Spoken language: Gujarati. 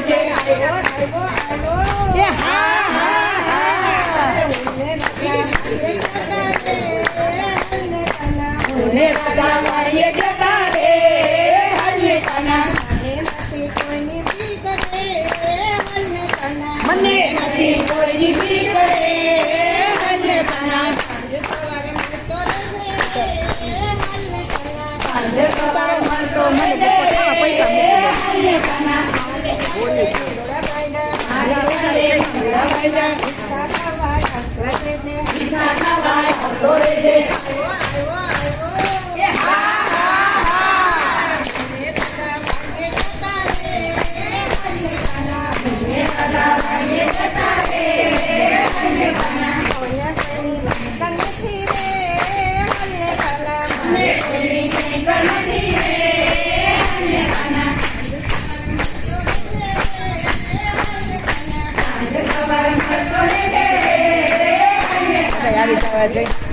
જે એ હા ને રાજા મારીએ જતા રે હલ્લે તના મને નથી કોઈની ભીખ રે હલ્લે તના મળતો મને હલ્લે તના આવી જવા જોઈએ